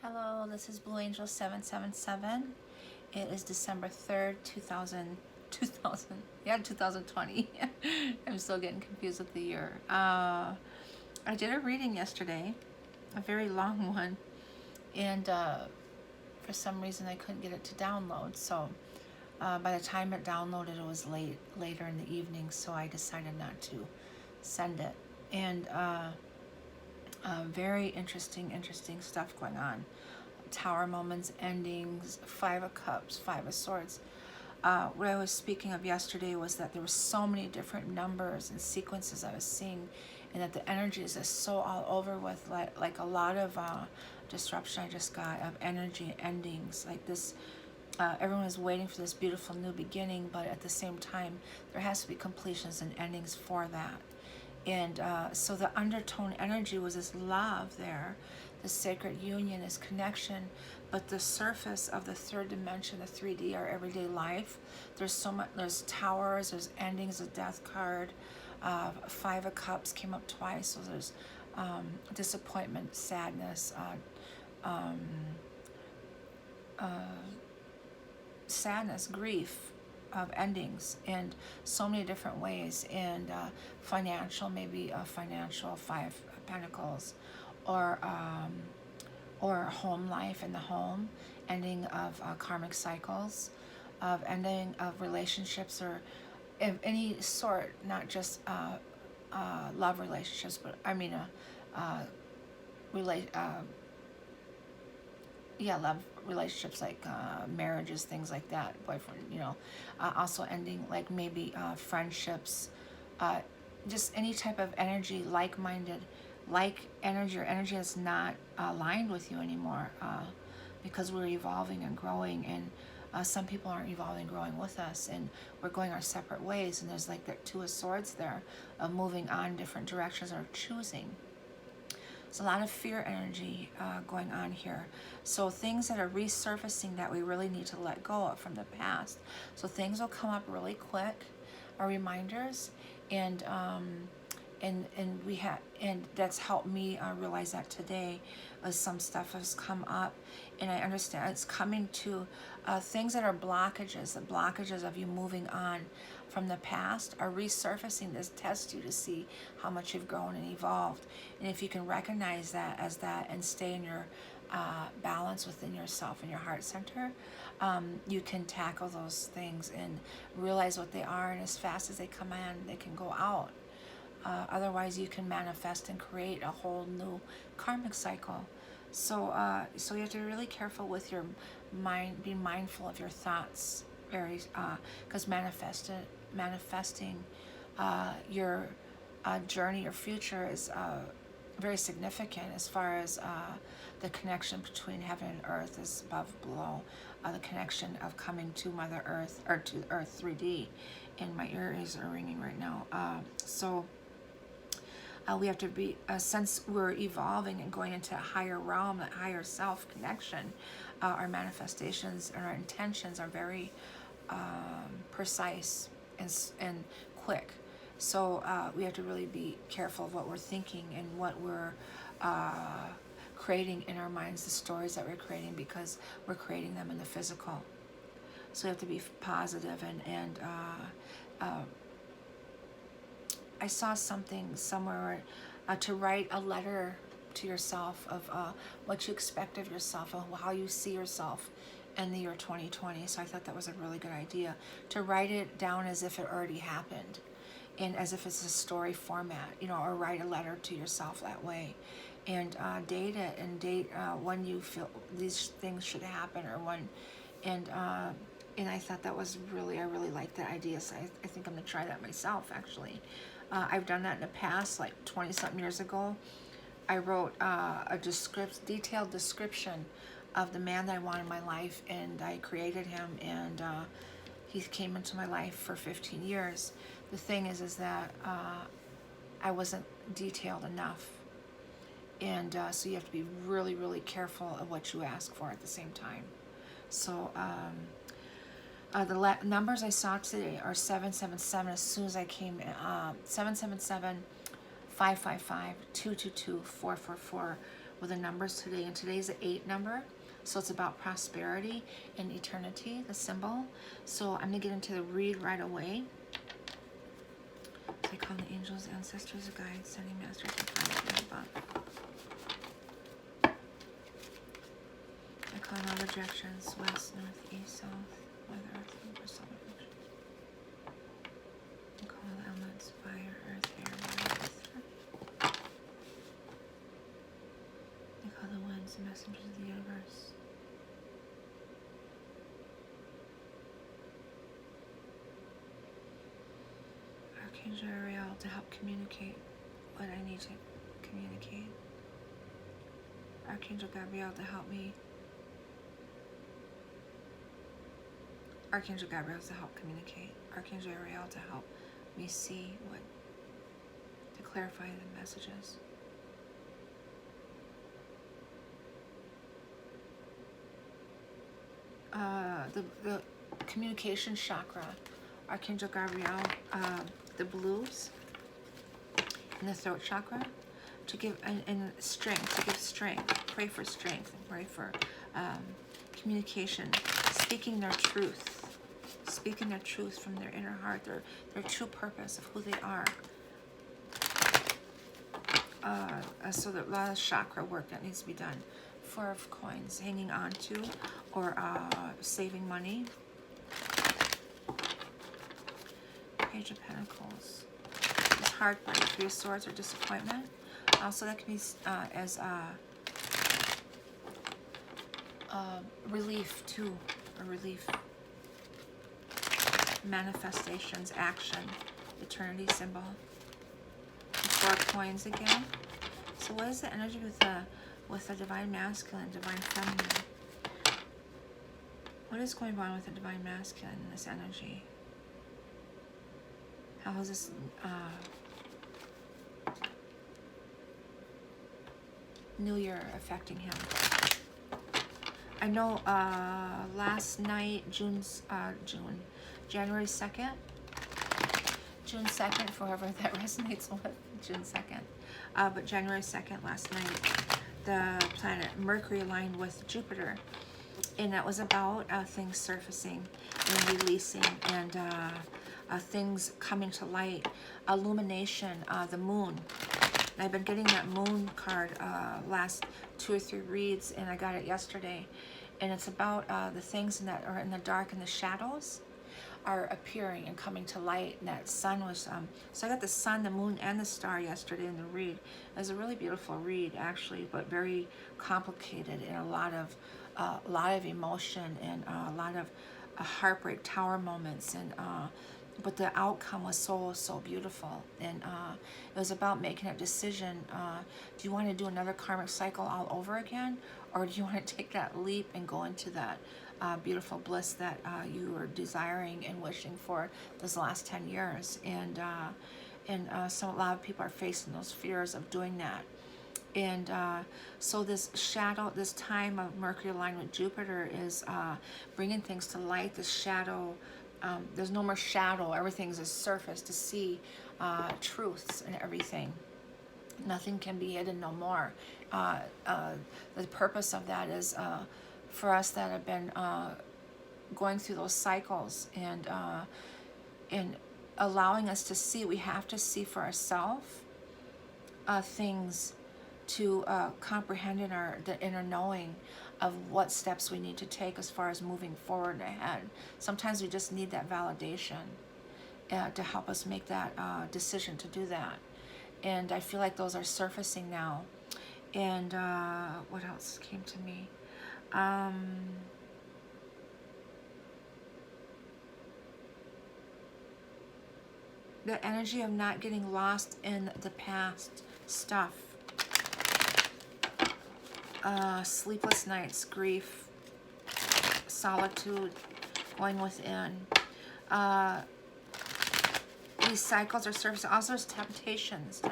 Hello, this is Blue Angel 777. It is December 3rd, 2020. I'm still getting confused with the year. I did a reading yesterday, a very long one, and for some reason I couldn't get it to download. So by the time it downloaded, it was later in the evening, so I decided not to send it. And very interesting stuff going on. Tower moments, endings, Five of Cups, Five of Swords. What I was speaking of yesterday was that there were so many different numbers and sequences I was seeing, and that the energy is just so all over with like a lot of disruption I just got of energy endings like this. Everyone is waiting for this beautiful new beginning, but at the same time there has to be completions and endings for that. And so the undertone energy was this love there, the sacred union, this connection, but the surface of the third dimension, the 3D, our everyday life, there's so much, there's towers, there's endings, a death card, Five of Cups came up twice, so there's disappointment, sadness, sadness, grief, of endings in so many different ways, and financial, maybe a financial Five of Pentacles, or home life in the home, ending of karmic cycles, of ending of relationships or of any sort, not just love relationships, but I mean love relationships, like marriages, things like that, boyfriend, also ending like maybe friendships, just any type of energy, like-minded, like energy, or energy that's not aligned with you anymore, because we're evolving and growing, and some people aren't evolving and growing with us, and we're going our separate ways, and there's like that Two of Swords there of moving on different directions or choosing. There's a lot of fear energy going on here. So things that are resurfacing that we really need to let go of from the past. So things will come up really quick, are reminders, and that's helped me realize that today, as some stuff has come up, and I understand it's coming to things that are blockages. The blockages of you moving on from the past are resurfacing to test you to see how much you've grown and evolved. And if you can recognize that as that and stay in your balance within yourself and your heart center, you can tackle those things and realize what they are, and as fast as they come in, they can go out. Otherwise, you can manifest and create a whole new karmic cycle. So you have to be really careful with your mind, be mindful of your thoughts, Aries, because manifesting your journey, your future is very significant as far as the connection between heaven and earth is above, below, the connection of coming to Mother Earth, or to Earth 3D, and my ears are ringing right now. We have to be, since we're evolving and going into a higher realm, a higher self connection, our manifestations and our intentions are very precise and quick. So we have to really be careful of what we're thinking and what we're creating in our minds, the stories that we're creating, because we're creating them in the physical. So we have to be positive, and I saw something somewhere to write a letter to yourself of what you expect of yourself, of how you see yourself in the year 2020. So I thought that was a really good idea, to write it down as if it already happened, and as if it's a story format, or write a letter to yourself that way, and date it, and date when you feel these things should happen, or when, and I thought that was I really liked that idea. So I think I'm gonna try that myself, actually. I've done that in the past, like 20-something years ago. I wrote a detailed description of the man that I want in my life, and I created him, and he came into my life for 15 years. The thing is that I wasn't detailed enough, and so you have to be really, really careful of what you ask for at the same time. So the numbers I saw today are 777. As soon as I came in, 777, 555, 222, 444 with the numbers today, and today's the 8 number. So it's about prosperity and eternity, the symbol. So I'm gonna get into the read right away. I call the angels, ancestors, guides, sending masters, and guides above. I call in all the directions, west, north, east, south, weather, earth, and solar function. I call the elements, fire, earth, air, water, ether. I call the winds, the messengers of the universe. Archangel Ariel to help communicate what I need to communicate. Archangel Gabriel to help me. Archangel Gabriel to help communicate. Archangel Ariel to help me see what, to clarify the messages. The communication chakra, Archangel Gabriel, the blues, and the throat chakra, to give and strength, to give strength. Pray for strength and pray for communication, speaking their truth from their inner heart, their true purpose of who they are. So there's a lot of chakra work that needs to be done. 4 of coins, hanging on to or saving money. Page of Pentacles. It's heartbreak, 3 of Swords, or disappointment. Also, that can be as relief too, or relief. Manifestations, action, eternity symbol. The 4 of coins again. So, what is the energy with the divine masculine, divine feminine? What is going on with the divine masculine in this energy? How is this New Year affecting him? I know last night, January 2nd, June 2nd, for whoever that resonates with, June 2nd. But January 2nd, last night, the planet Mercury aligned with Jupiter. And that was about things surfacing and releasing and things coming to light. Illumination, the moon. And I've been getting that moon card last 2 or 3 reads, and I got it yesterday. And it's about the things that are in the dark and the shadows are appearing and coming to light. And that sun was, so I got the sun, the moon, and the star yesterday in the read. It was a really beautiful read, actually, but very complicated and a lot of emotion and a lot of heartbreak, tower moments, and but the outcome was so beautiful. And it was about making a decision. Do you want to do another karmic cycle all over again, or do you want to take that leap and go into that beautiful bliss that you were desiring and wishing for this last 10 years? And so a lot of people are facing those fears of doing that. And so this shadow, this time of Mercury aligned with Jupiter is bringing things to light. This shadow, there's no more shadow. Everything's a surface to see truths and everything. Nothing can be hidden no more. The purpose of that is for us that have been going through those cycles and allowing us to see. We have to see for ourselves things to comprehend in the inner knowing of what steps we need to take as far as moving forward and ahead. Sometimes we just need that validation to help us make that decision to do that. And I feel like those are surfacing now. And what else came to me? The energy of not getting lost in the past stuff. Sleepless nights, grief, solitude, going within. These cycles are surfacing. Also, there's temptations.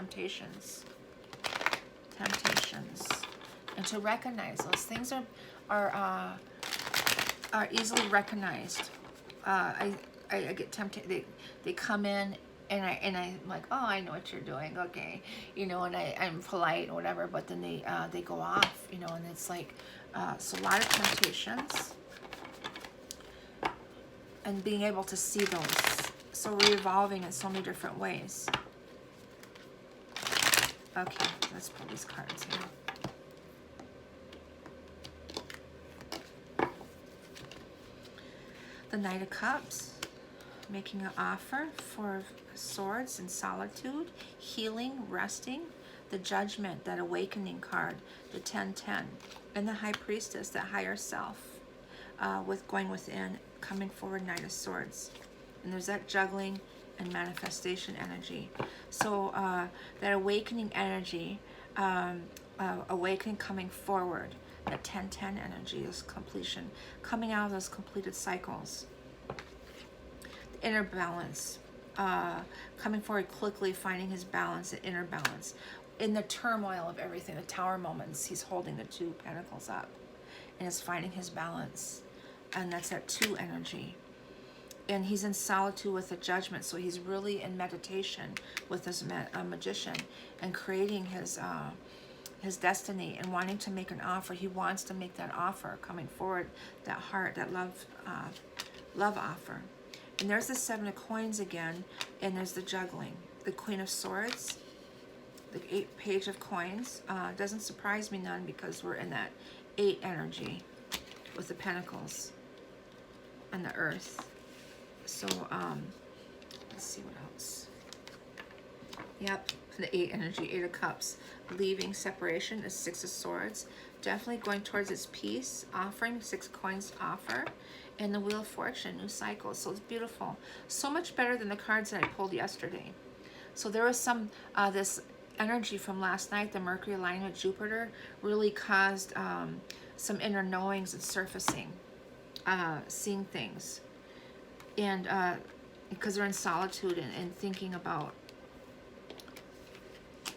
And to recognize those things are easily recognized. I get tempted. They come in and I'm like, oh, I know what you're doing, okay, you know, and I'm polite or whatever, but then they go off, you know, and it's like, so a lot of temptations, and being able to see those, so revolving in so many different ways. Okay, let's pull these cards here. The Knight of Cups, making an offer for swords and solitude, healing, resting. The Judgment, that awakening card, the 10-10, and the High Priestess, that higher self, with going within, coming forward, Knight of Swords. And there's that juggling and manifestation energy. So that awakening energy, awakening coming forward, that 10-10 energy is completion, coming out of those completed cycles. The inner balance, coming forward quickly, finding his balance, the inner balance. In the turmoil of everything, the Tower moments, he's holding the 2 pentacles up and is finding his balance. And that's that 2 energy. And he's in solitude with the Judgment, so he's really in meditation with this magician and creating his destiny and wanting to make an offer. He wants to make that offer, coming forward, that heart, that love offer. And there's the 7 of Coins again, and there's the juggling. The Queen of Swords, the Page of Coins. Doesn't surprise me none, because we're in that 8 energy with the Pentacles and the Earth. So, let's see what else. Yep, the 8 energy, 8 of Cups. Leaving, separation, the 6 of Swords. Definitely going towards its peace, offering, 6 coins offer. And the Wheel of Fortune, new cycle. So it's beautiful. So much better than the cards that I pulled yesterday. So there was some, this energy from last night, the Mercury alignment with Jupiter, really caused some inner knowings and surfacing, seeing things. And because they're in solitude and thinking about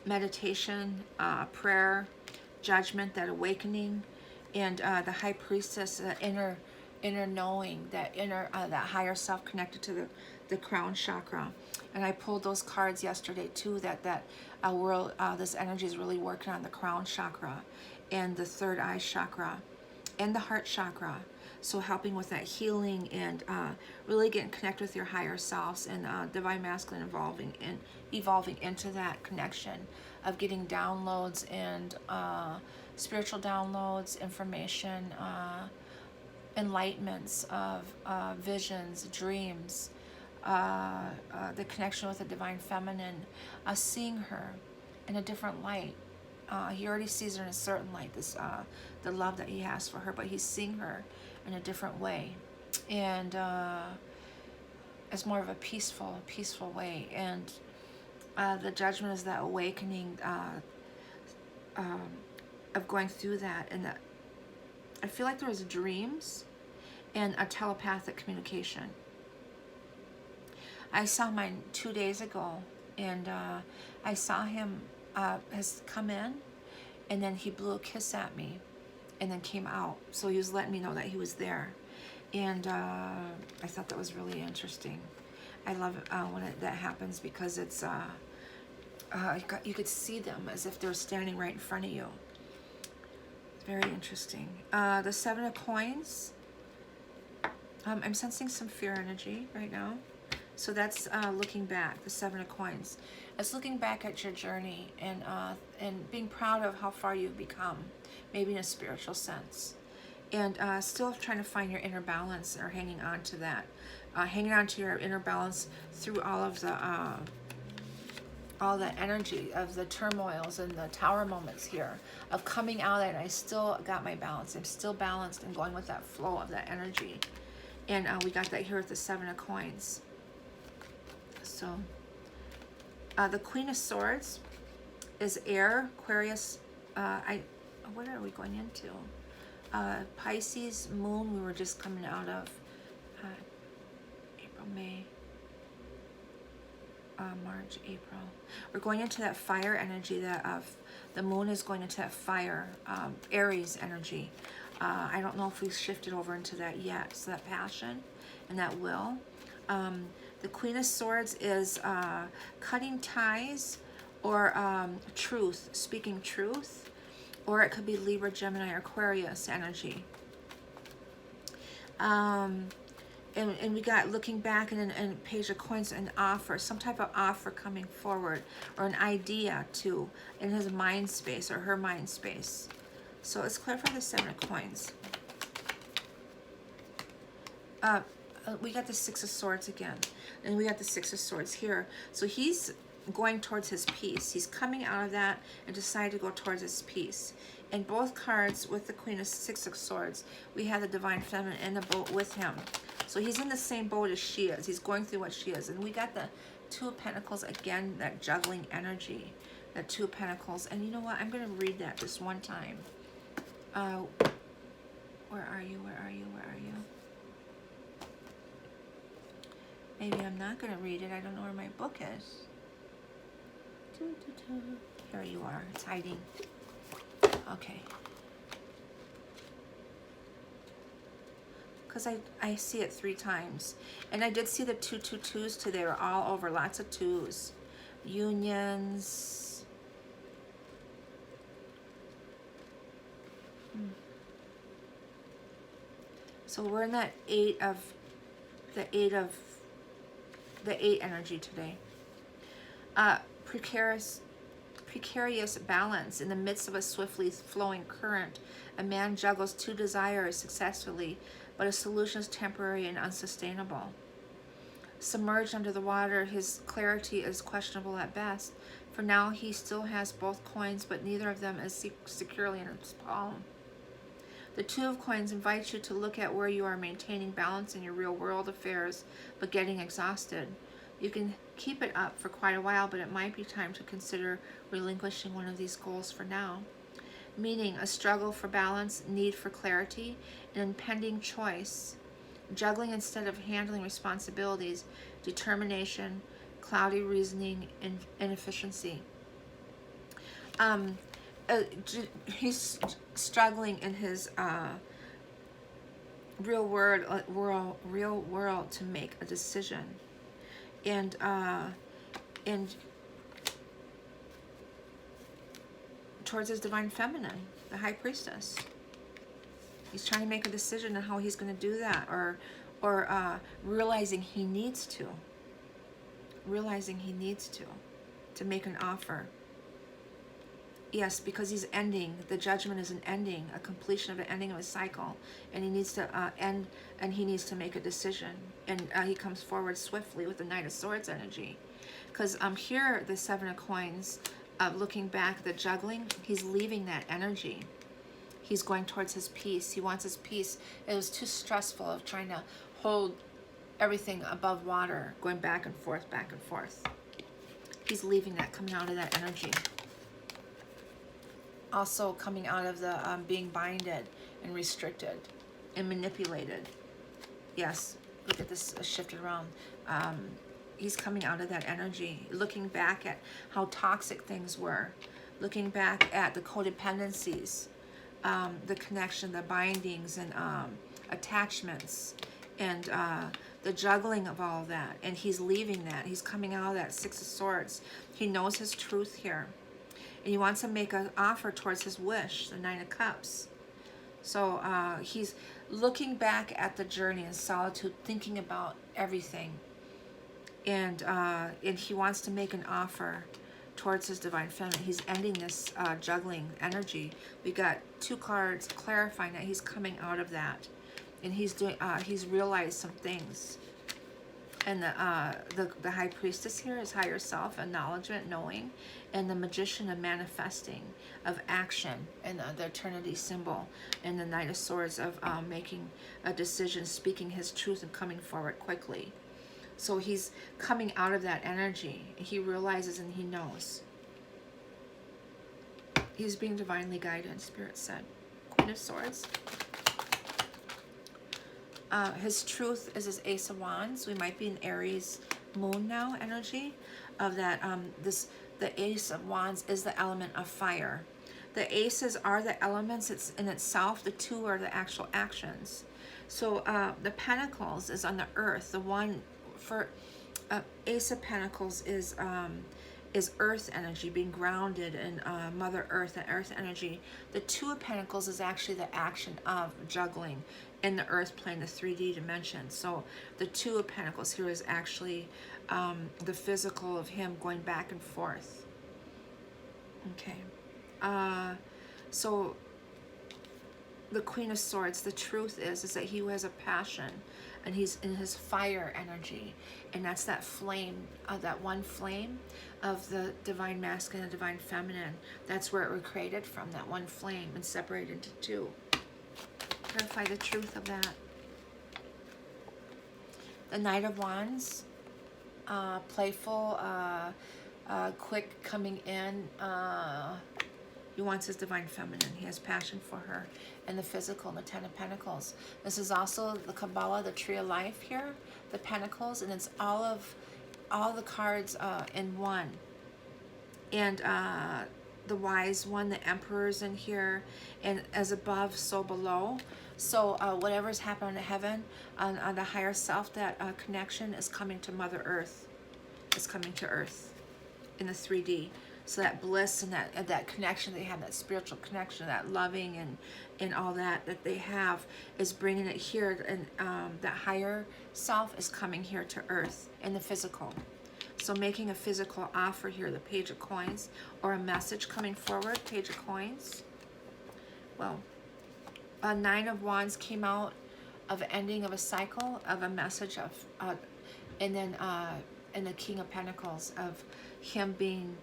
meditation, prayer, judgment, that awakening, and the High Priestess, the inner knowing, that inner, that higher self connected to the crown chakra. And I pulled those cards yesterday too, that world, this energy is really working on the crown chakra and the third eye chakra and the heart chakra. So helping with that healing and really getting connected with your higher selves, and divine masculine evolving into that connection of getting downloads and spiritual downloads, information, enlightenments of visions, dreams, the connection with the divine feminine, seeing her in a different light. He already sees her in a certain light, this the love that he has for her, but he's seeing her in a different way, and it's more of a peaceful way. And the Judgment is that awakening of going through that. And that, I feel like there was dreams and a telepathic communication. I saw mine 2 days ago, and I saw him has come in, and then he blew a kiss at me and then came out. So he was letting me know that he was there. And I thought that was really interesting. I love it when that happens, because it's you could see them as if they're standing right in front of you. It's very interesting. The 7 of Coins. I'm sensing some fear energy right now. So that's looking back, the 7 of Coins. It's looking back at your journey and being proud of how far you've become, maybe in a spiritual sense. And still trying to find your inner balance, or hanging on to that. Hanging on to your inner balance through all of the energy of the turmoils and the Tower moments here, of coming out of it. I still got my balance. I'm still balanced and going with that flow of that energy. And we got that here with the 7 of Coins. So the Queen of Swords is air, Aquarius. What are we going into? Pisces, Moon. We were just coming out of April, May, March, April. We're going into that fire energy. That the Moon is going into that fire, Aries energy. I don't know if we've shifted over into that yet. So that passion and that will. The The Queen of Swords is cutting ties or truth, speaking truth, or it could be Libra, Gemini, or Aquarius energy. And we got looking back and Page of Coins, an offer, some type of offer coming forward, or an idea too, in his mind space or her mind space. So let's clarify the Seven of Coins. We got the Six of Swords again, and we got the Six of Swords here. So he's going towards his peace. He's coming out of that and decided to go towards his peace. In both cards with the Queen of Six of Swords, we have the Divine Feminine in the boat with him. So he's in the same boat as she is. He's going through what she is. And we got the Two of Pentacles again, that juggling energy, that Two of Pentacles. And you know what? I'm going to read that just one time. Where are you? Where are you? Where are you? Maybe I'm not going to read it. I don't know where my book is. Here you are. It's hiding. Okay. Because I see it 3 times. And I did see the 222s today. They're all over. Lots of 2s. Unions. So we're in that 8 energy today. Precarious balance. In the midst of a swiftly flowing current, a man juggles 2 desires successfully, but a solution is temporary and unsustainable. Submerged under the water, his clarity is questionable at best. For now, he still has both coins, but neither of them is securely in his palm. The Two of Coins invites you to look at where you are maintaining balance in your real world affairs, but getting exhausted. You can keep it up for quite a while, but it might be time to consider relinquishing one of these goals for now. Meaning a struggle for balance, need for clarity, an impending choice. Juggling instead of handling responsibilities, determination, cloudy reasoning, and inefficiency. He's struggling in his real world to make a decision, and towards his Divine Feminine, the High Priestess. He's trying to make a decision on how he's going to do that, or realizing he needs to make an offer. Yes, because he's ending. The Judgment is an ending, a completion of an ending of a cycle, and he needs to end, and he needs to make a decision. And he comes forward swiftly with the Knight of Swords energy, because here the Seven of Coins, looking back, the juggling, he's leaving that energy. He's going towards his peace. He wants his peace. It was too stressful of trying to hold everything above water, going back and forth, back and forth. He's leaving that, coming out of that energy. Also coming out of the being binded and restricted and manipulated. Yes, look at this shifted around. He's coming out of that energy, looking back at how toxic things were, looking back at the codependencies, the connection, the bindings, and attachments, and the juggling of all of that. And he's leaving that. He's coming out of that Six of Swords. He knows his truth here. And he wants to make an offer towards his wish, the Nine of Cups. So he's looking back at the journey in solitude, thinking about everything. And he wants to make an offer towards his Divine Feminine. He's ending this juggling energy. We got 2 cards clarifying that he's coming out of that. And he's realized some things. And the High Priestess here is higher self, acknowledgement, knowing, and the Magician of manifesting, of action, and the Eternity symbol, and the Knight of Swords of making a decision, speaking his truth, and coming forward quickly. So he's coming out of that energy. He realizes and he knows. He's being divinely guided, Spirit said. Queen of Swords. His truth is his Ace of Wands. We might be in Aries moon now energy of that. The Ace of Wands is the element of fire. The aces are the elements. It's in itself. The 2 are the actual actions. So the Pentacles is on the earth. The one for Ace of Pentacles is earth energy, being grounded in Mother Earth and earth energy. The Two of Pentacles is actually the action of juggling in the earth plane, the 3D dimension. So the Two of Pentacles here is actually the physical of him going back and forth. Okay. So the Queen of Swords, the truth is that he has a passion, and he's in his fire energy, and that's that flame, that one flame of the divine masculine and divine feminine. That's where it was created from, that one flame, and separated into two. Clarify the truth of that. The Knight of Wands, playful, quick coming in. He wants his divine feminine. He has passion for her. And the physical, the Ten of Pentacles. This is also the Kabbalah, the Tree of Life here, the Pentacles, and it's all the cards in one. And the Wise One, the Emperor's in here, and as above, so below. So whatever's happening in heaven, on the higher self, that connection is coming to Mother Earth. It's coming to Earth in the 3D. So that bliss and that connection they have, that spiritual connection, that loving and all that they have, is bringing it here, and that higher self is coming here to Earth in the physical. So making a physical offer here, the Page of Coins, or a message coming forward, Page of Coins. Well, a Nine of Wands came out of ending of a cycle, of a message of, and then in the King of Pentacles, of him being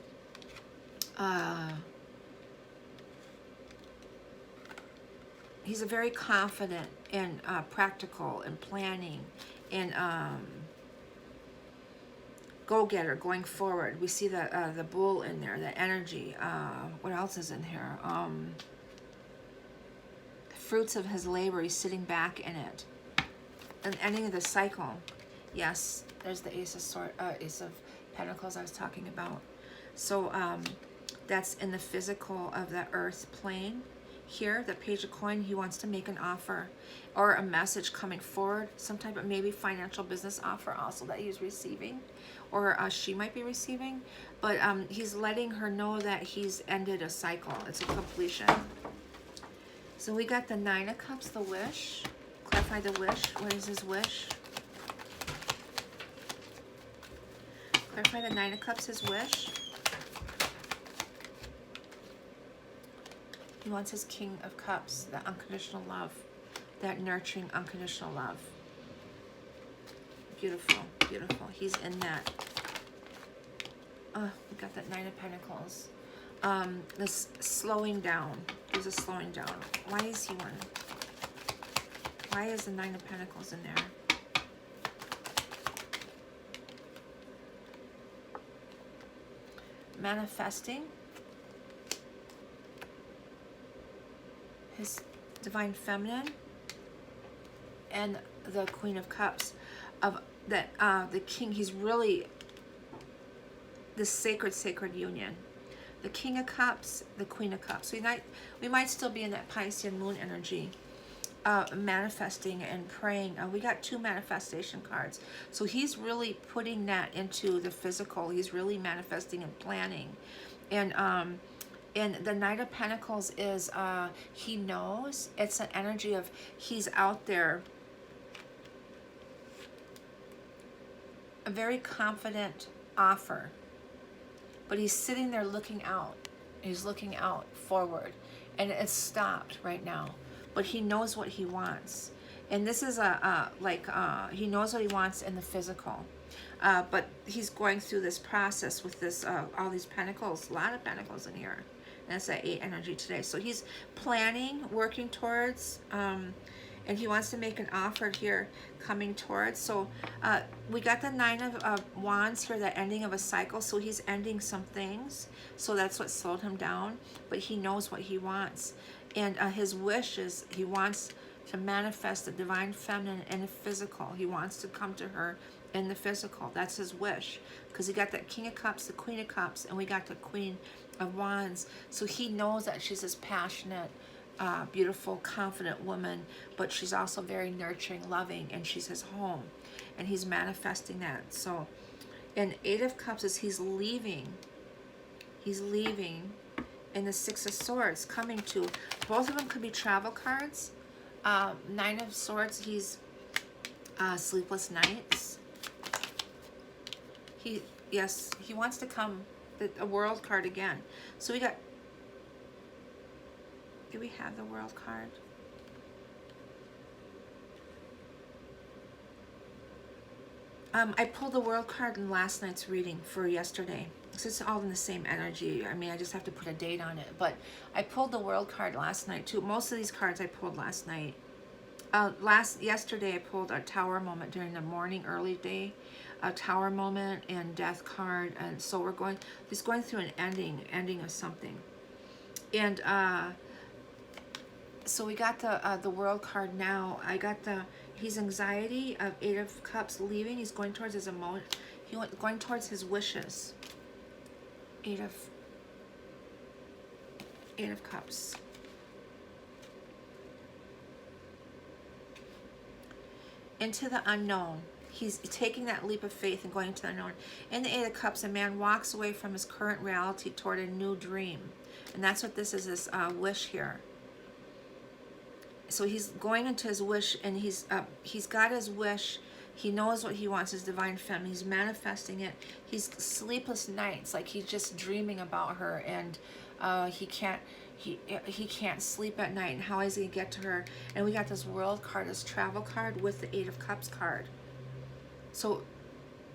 he's a very confident and practical and planning and go-getter going forward. We see the bull in there, the energy. What else is in here? Fruits of his labor. He's sitting back in it. And ending of the cycle. Yes, there's the Ace of Pentacles I was talking about. So that's in the physical of the earth plane. Here, the Page of Coin, he wants to make an offer or a message coming forward, some type of maybe financial business offer also that he's receiving, or she might be receiving, but he's letting her know that he's ended a cycle. It's a completion. So we got the Nine of Cups, the wish. Clarify the wish. What is his wish? Clarify the Nine of Cups, his wish. He wants his King of Cups, that unconditional love, that nurturing unconditional love. Beautiful, beautiful. He's in that. Oh, we got that Nine of Pentacles. This slowing down. There's a slowing down. Why is he one? Why is the Nine of Pentacles in there? Manifesting his divine feminine and the Queen of Cups, of that the King. He's really this sacred union. The King of Cups, the Queen of Cups. We might still be in that Piscean moon energy, manifesting and praying. We got two manifestation cards. So he's really putting that into the physical. He's really manifesting and planning. And the Knight of Pentacles is, he knows, it's an energy of he's out there, a very confident offer, but he's sitting there looking out. He's looking out forward, and it's stopped right now, but he knows what he wants. And this is he knows what he wants in the physical. But he's going through this process with this, all these pentacles, a lot of pentacles in here. And that's that 8 energy today. So he's planning, working towards, and he wants to make an offer here coming towards. So we got the 9 of Wands here, the ending of a cycle. So he's ending some things. So that's what slowed him down. But he knows what he wants. And his wish is he wants to manifest the divine feminine in the physical. He wants to come to her in the physical. That's his wish. Because he got that King of Cups, the Queen of Cups, and we got the Queen of Wands. So he knows that she's this passionate, beautiful, confident woman, but she's also very nurturing, loving, and she's his home. And he's manifesting that. So And Eight of Cups is he's leaving. He's leaving. And the Six of Swords coming to. Both of them could be travel cards. Nine of Swords, he's sleepless nights. Yes, he wants to come, a World card again. So we got, do we have the World card? I pulled the World card in last night's reading for yesterday. So it's all in the same energy. I mean, I just have to put a date on it. But I pulled the World card last night too. Most of these cards I pulled last night. Yesterday I pulled a Tower moment during the morning, early day. A Tower moment and Death card. And so we're going through an ending of something. And so we got the World card now. I got he's anxiety of Eight of Cups leaving. He's going towards his going towards his wishes. Eight of Cups. Into the unknown. He's taking that leap of faith and going into the unknown. In the Eight of Cups, a man walks away from his current reality toward a new dream. And that's what this is, this wish here. So he's going into his wish, and he's got his wish. He knows what he wants, his divine feminine. He's manifesting it. He's sleepless nights, like he's just dreaming about her, and he can't sleep at night. And how is he gonna get to her? And we got this World card, this travel card with the Eight of Cups card. So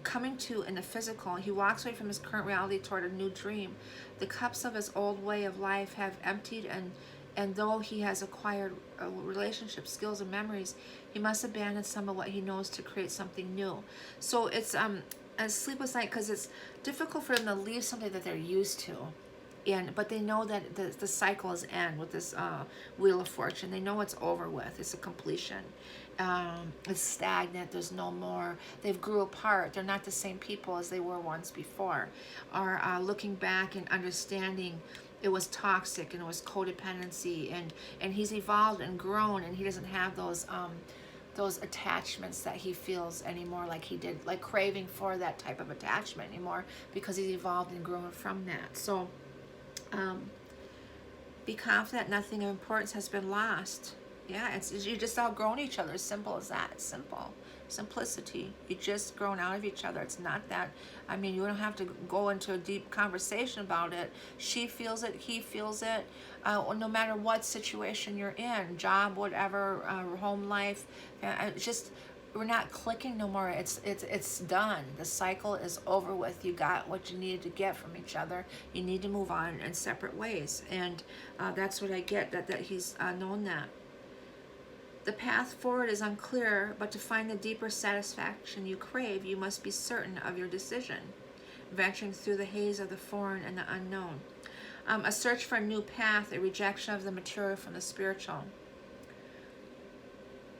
coming to in the physical, he walks away from his current reality toward a new dream. The cups of his old way of life have emptied, and though he has acquired relationships, skills, and memories, he must abandon some of what he knows to create something new. So it's a sleepless night because it's difficult for them to leave something that they're used to. But they know that the cycle is end with this Wheel of Fortune. They know it's over with. It's a completion. It's stagnant. There's no more. They've grew apart. They're not the same people as they were once before. Or looking back and understanding it was toxic and it was codependency, and he's evolved and grown, and he doesn't have those attachments that he feels anymore, like he did, like craving for that type of attachment anymore, because he's evolved and grown from that. So be confident nothing of importance has been lost. Yeah, you just outgrown each other. As simple as that. It's simple. Simplicity. You just grown out of each other. It's not that, I mean, you don't have to go into a deep conversation about it. She feels it, he feels it. No matter what situation you're in, job, whatever, home life, just, we're not clicking no more. It's done. The cycle is over with. You got what you needed to get from each other. You need to move on in separate ways. And that's what I get, that he's known that. The path forward is unclear, but to find the deeper satisfaction you crave, you must be certain of your decision, venturing through the haze of the foreign and the unknown. A search for a new path, a rejection of the material from the spiritual.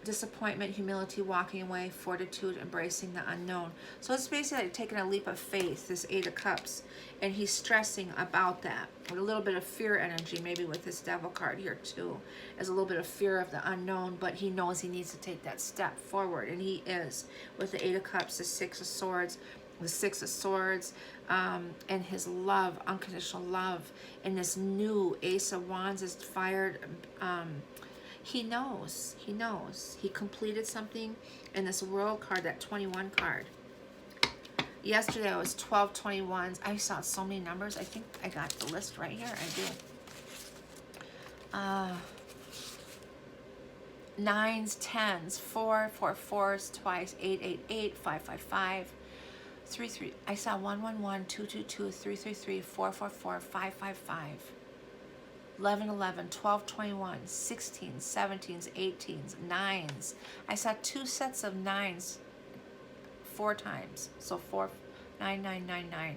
Disappointment, humility, walking away, fortitude, embracing the unknown. So it's basically like taking a leap of faith, this Eight of Cups, and he's stressing about that with a little bit of fear energy, maybe with this Devil card here too. There's a little bit of fear of the unknown, but he knows he needs to take that step forward, and he is, with the Eight of Cups, the Six of Swords, the Six of Swords, and his love, unconditional love, and this new Ace of Wands is fired. He knows. He completed something in this World card, that 21 card. Yesterday it was 12 21s. I saw so many numbers. I think I got the list right here. I do. 9s, 10s, 4 4s twice, 8 8 8, 5 5 5, 3 3. I saw 1 1 1, 2 2 2, 3 3 3, 4 4 4, 5 5 5. 11, 11, 12, 21, 16, 17s, 18s, 9s. I saw 2 sets of 9s 4 times. So 4, 9, 9, 9, 9.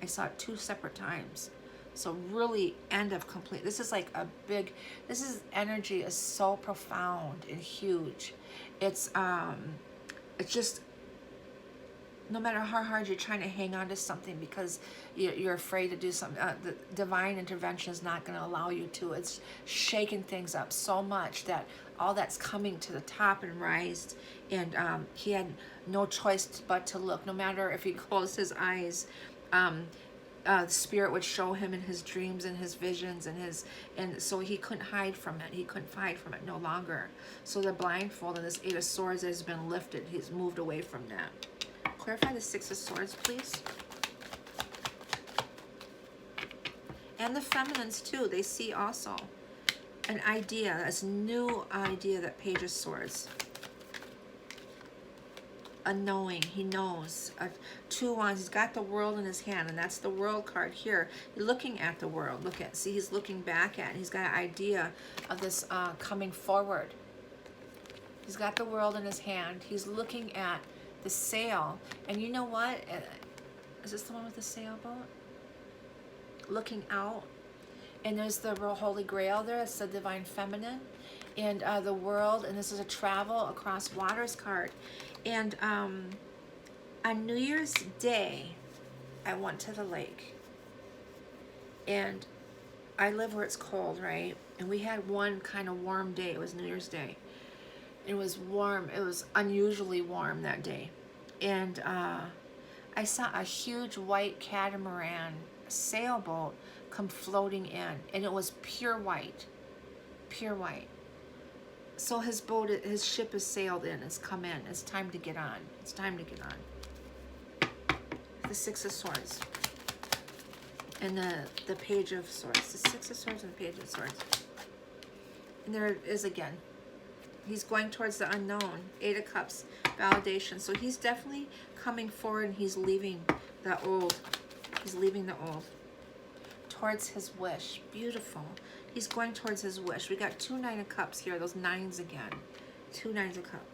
I saw it 2 separate times. So really end of complete. This is like a big, energy is so profound and huge. It's just, no matter how hard you're trying to hang on to something because you're afraid to do something, the divine intervention is not going to allow you to. It's shaking things up so much that all that's coming to the top and rise. And he had no choice but to look. No matter if he closed his eyes, the spirit would show him in his dreams and his visions and so he couldn't hide from it. He couldn't hide from it no longer. So the blindfold and this 8 of Swords has been lifted. He's moved away from that. Clarify the 6 of Swords, please. And the feminines too, they see also an idea, this new idea, that Page of Swords. A knowing, he knows. 2 Wands, he's got the World in his hand, and that's the World card here. He's looking at the world. Look at, see, he's looking back at it. He's got an idea of this coming forward. He's got the World in his hand. He's looking at the sail, and you know what? Is this the one with the sailboat? Looking out, and there's the Holy Grail there. It's the Divine Feminine, and the World, and this is a travel across waters card. And on New Year's Day, I went to the lake, and I live where it's cold, right? And we had one kind of warm day. It was New Year's Day. It was warm. It was unusually warm that day. And I saw a huge white catamaran sailboat come floating in, and it was pure white. Pure white. So his boat, his ship has sailed in. It's come in. It's time to get on. It's time to get on. The 6 of Swords. And the Page of Swords. The 6 of Swords and the Page of Swords. And there it is again. He's going towards the unknown. 8 of Cups. Validation. So he's definitely coming forward, and he's leaving the old. He's leaving the old. Towards his wish. Beautiful. He's going towards his wish. We got 2 9 of Cups here. Those 9s again. 2 9s of Cups.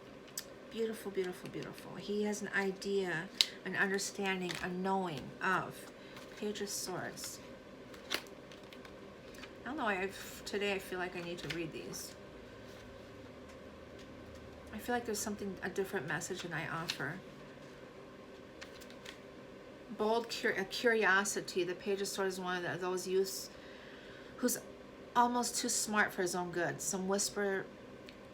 Beautiful, beautiful, beautiful. He has an idea, an understanding, a knowing of. Page of Swords. I don't know. Today I feel like I need to read these. I feel like there's something, a different message than I offer. Bold curiosity. The Page of Swords is one of those youths who's almost too smart for his own good. Some whisper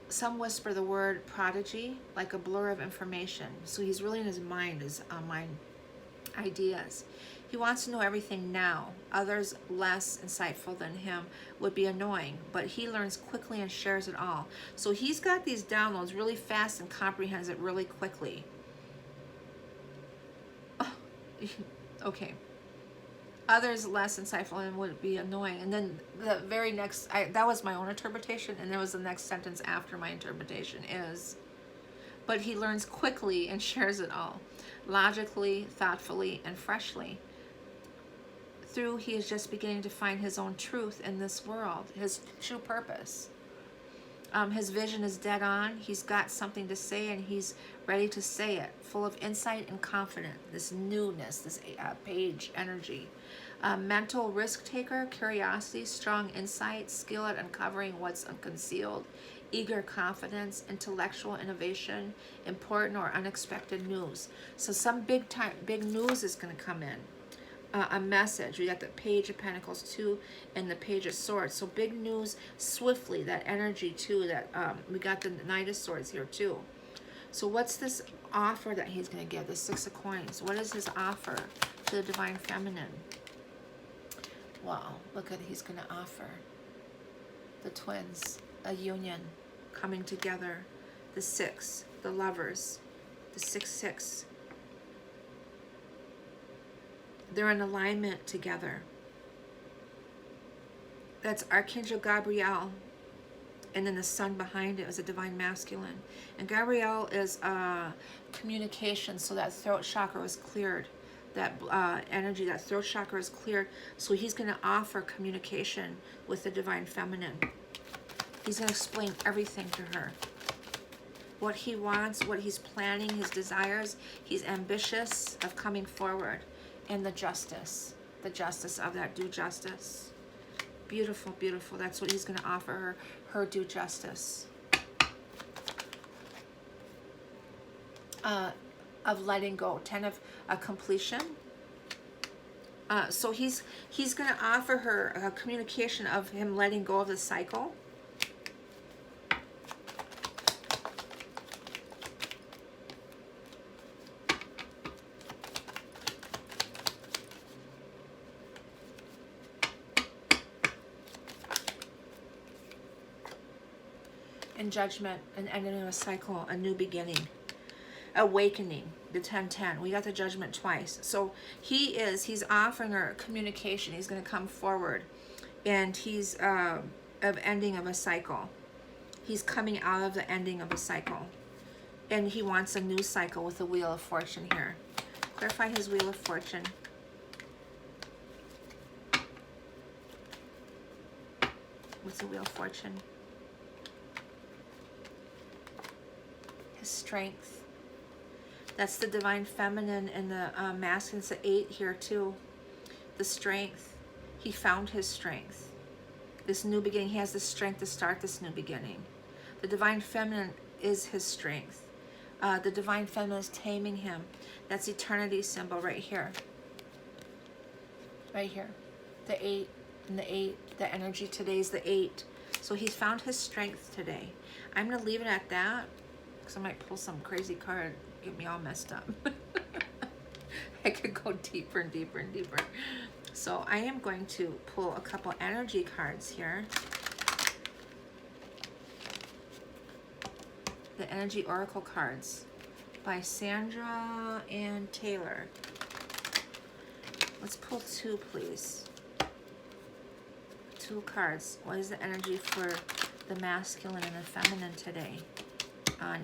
the word prodigy, like a blur of information. So he's really in his mind, his mind ideas. He wants to know everything now. Others less insightful than him would be annoying, but he learns quickly and shares it all. So he's got these downloads really fast and comprehends it really quickly. Oh, okay. Others less insightful and would be annoying. And then the very next, that was my own interpretation, and there was the next sentence after my interpretation is, but he learns quickly and shares it all, logically, thoughtfully, and freshly. Through, he is just beginning to find his own truth in this world, his true purpose. His vision is dead on. He's got something to say, and he's ready to say it, full of insight and confidence, this newness, this page energy. Mental risk taker, curiosity, strong insight, skill at uncovering what's unconcealed, eager confidence, intellectual innovation, important or unexpected news. So some big news is going to come in. A message. We got the Page of Pentacles too, and the Page of Swords. So big news swiftly. That energy too. That we got the Knight of Swords here too. So what's this offer that he's going to give? The 6 of Coins. What is his offer to the Divine Feminine? Wow, look at he's going to offer the twins, a union, coming together. The 6, the lovers, the 6-6. They're in alignment together. That's Archangel Gabriel. And then the sun behind it is a divine masculine. And Gabriel is communication, so that throat chakra was cleared. That energy, that throat chakra is cleared. So he's going to offer communication with the divine feminine. He's going to explain everything to her. What he wants, what he's planning, his desires. He's ambitious of coming forward. And the justice of that, due justice. Beautiful, beautiful. That's what he's going to offer her due justice. Of letting go, 10 of completion. So he's going to offer her a communication of him letting go of the cycle. and judgment, an ending of a cycle, a new beginning, awakening, the 1010. We got the judgment twice. So he's offering her communication. He's going to come forward, and he's of ending of a cycle. He's coming out of the ending of a cycle, and he wants a new cycle with the Wheel of Fortune here. Clarify his Wheel of Fortune. What's the Wheel of Fortune? His strength. That's the divine feminine, and the masculine. It's the 8 here too. The strength. He found his strength. This new beginning. He has the strength to start this new beginning. The divine feminine is his strength. The divine feminine is taming him. That's eternity symbol right here. Right here. The 8 and the 8. The energy today is the 8. So he's found his strength today. I'm going to leave it at that, because I might pull some crazy card, get me all messed up. I could go deeper and deeper and deeper. So I am going to pull a couple energy cards here. The Energy Oracle cards by Sandra and Taylor. Let's pull 2, please. 2 cards. What is the energy for the masculine and the feminine today on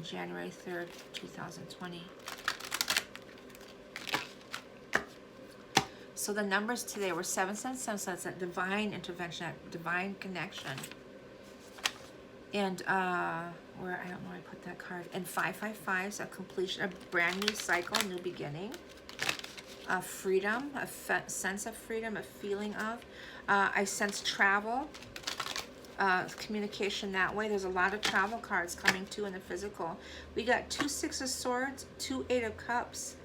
January 3rd, 2020? So the numbers today were 777, so that's that divine intervention, that divine connection. And where, I don't know where I put that card. And 555 is a completion, a brand new cycle, new beginning. Freedom, a sense of freedom, a feeling of. I sense travel, communication that way. There's a lot of travel cards coming too in the physical. We got 2 6 of Swords, 2 8 of Cups,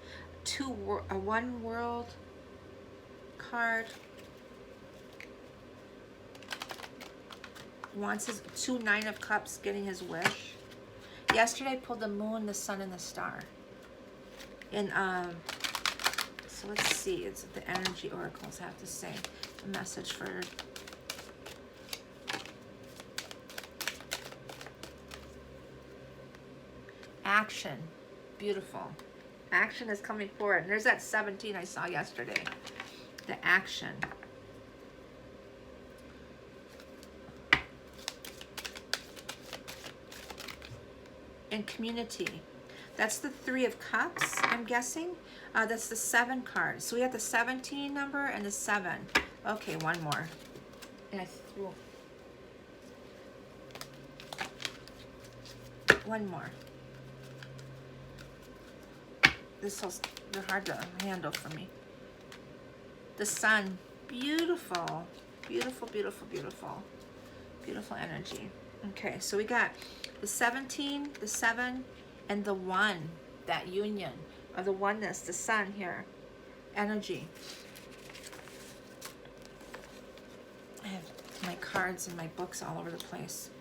1 World card. Wants his 2 9 of Cups, getting his wish. Yesterday I pulled the Moon, the Sun, and the Star. And so let's see. It's the energy oracles have to say. A message for action. Beautiful. Action is coming forward. And there's that 17 I saw yesterday. The action. And community. That's the 3 of Cups, I'm guessing. That's the 7 card. So we have the 17 number and the 7. Okay, one more. And I threw one more. They're hard to handle for me. The Sun. Beautiful. Beautiful, beautiful, beautiful. Beautiful energy. Okay, so we got the 17, the 7, and the 1. That union, or the oneness, the Sun here. Energy. I have my cards and my books all over the place.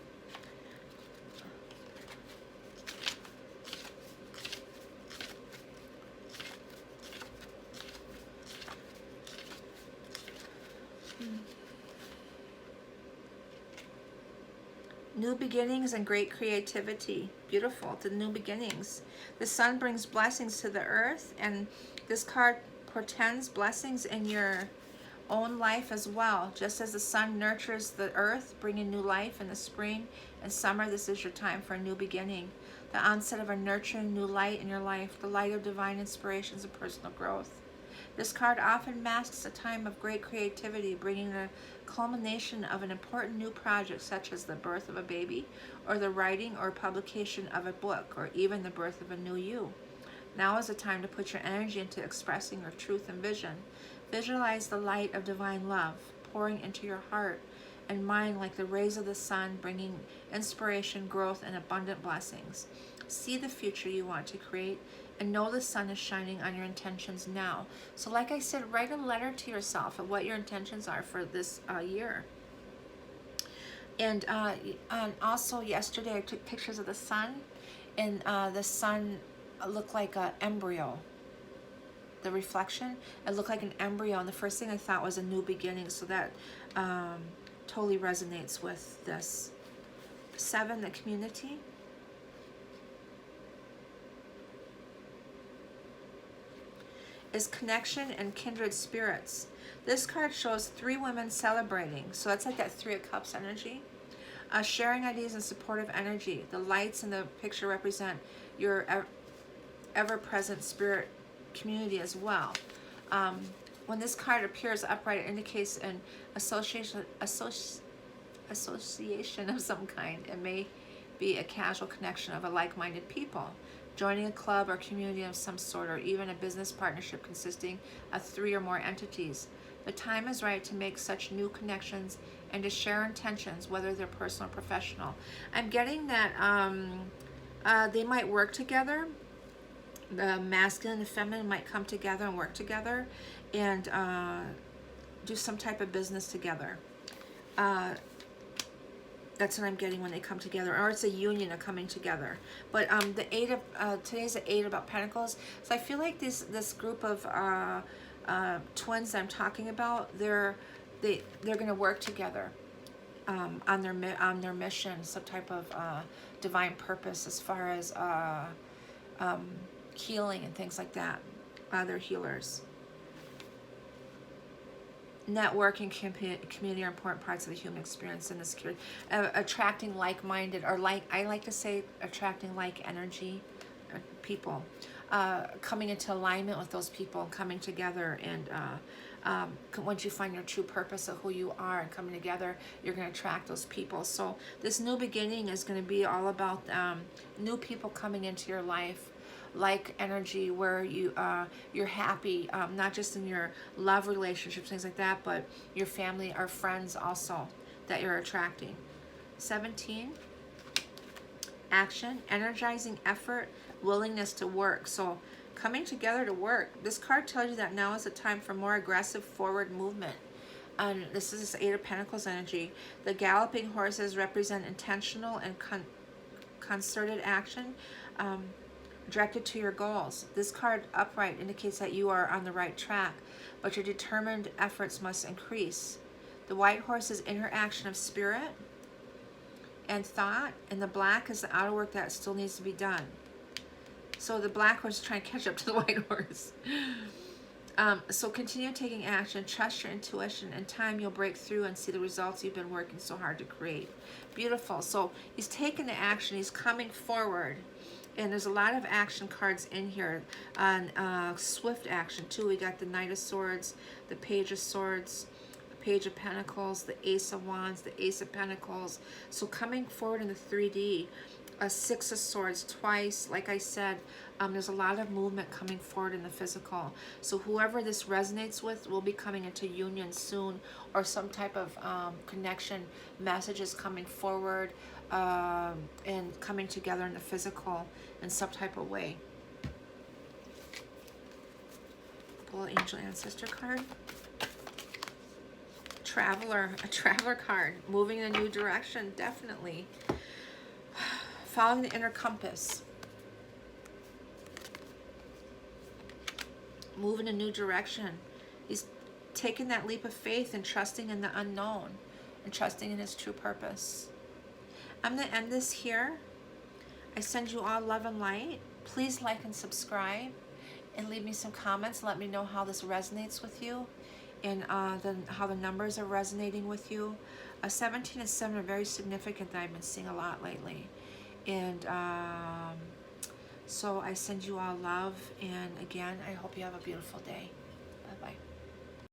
New beginnings and great creativity. Beautiful. The new beginnings. The Sun brings blessings to the earth, and this card portends blessings in your own life as well. Just as the Sun nurtures the earth, bringing new life in the spring and summer, this is your time for a new beginning. The onset of a nurturing new light in your life, the light of divine inspirations and personal growth. This card often masks a time of great creativity, bringing the culmination of an important new project, such as the birth of a baby, or the writing or publication of a book, or even the birth of a new you. Now is the time to put your energy into expressing your truth and vision. Visualize the light of divine love pouring into your heart and mind like the rays of the sun, bringing inspiration, growth, and abundant blessings. See the future you want to create, and know the sun is shining on your intentions now. So like I said, write a letter to yourself of what your intentions are for this year. And also yesterday I took pictures of the sun, and the sun looked like an embryo. The reflection, it looked like an embryo, and the first thing I thought was a new beginning, so that totally resonates with this. 7, the community. Is connection and kindred spirits. This card shows 3 women celebrating. So that's like that 3 of Cups energy. Sharing ideas and supportive energy. The lights in the picture represent your ever-present spirit community as well. When this card appears upright, it indicates an association of some kind. It may be a casual connection of a like-minded people, joining a club or community of some sort, or even a business partnership consisting of 3 or more entities. The time is right to make such new connections and to share intentions, whether they're personal or professional. I'm getting that they might work together. The masculine and feminine might come together and work together and do some type of business together. That's what I'm getting when they come together, or it's a union of coming together. But the 8 of today's the 8 about Pentacles, so I feel like this group of twins I'm talking about, they're going to work together on their mission, some type of divine purpose as far as healing and things like that. They're healers. Networking, community are important parts of the human experience in this security. Attracting like-minded, or I like to say attracting like energy people. Coming into alignment with those people and coming together, and once you find your true purpose of who you are and coming together, you're going to attract those people. So this new beginning is going to be all about new people coming into your life, like energy, where you're happy, not just in your love relationships, things like that, but your family or friends also that you're attracting. 17, action, energizing effort, willingness to work. So coming together to work. This card tells you that now is the time for more aggressive forward movement. And this is this 8 of Pentacles energy. The galloping horses represent intentional and concerted action directed to your goals. This card upright indicates that you are on the right track, but your determined efforts must increase. The white horse is interaction of spirit and thought, and the black is the outer work that still needs to be done. So the black horse is trying to catch up to the white horse. So continue taking action, trust your intuition. In time, you'll break through and see the results you've been working so hard to create. Beautiful. So he's taking the action. He's coming forward. And there's a lot of action cards in here on swift action too. We got the Knight of Swords, the Page of Swords, the Page of Pentacles, the Ace of Wands, the Ace of Pentacles. So coming forward in the 3D, a 6 of Swords twice. Like I said, there's a lot of movement coming forward in the physical. So whoever this resonates with will be coming into union soon, or some type of connection, messages coming forward, and coming together in the physical in some type of way. Pull an Angel Ancestor card. Traveler, a traveler card, moving in a new direction, definitely. Following the inner compass. Moving in a new direction. He's taking that leap of faith and trusting in the unknown and trusting in his true purpose. I'm going to end this here. I send you all love and light. Please like and subscribe and leave me some comments. Let me know how this resonates with you, and how the numbers are resonating with you. 17 and 7 are very significant that I've been seeing a lot lately. And so I send you all love. And again, I hope you have a beautiful day. Bye-bye.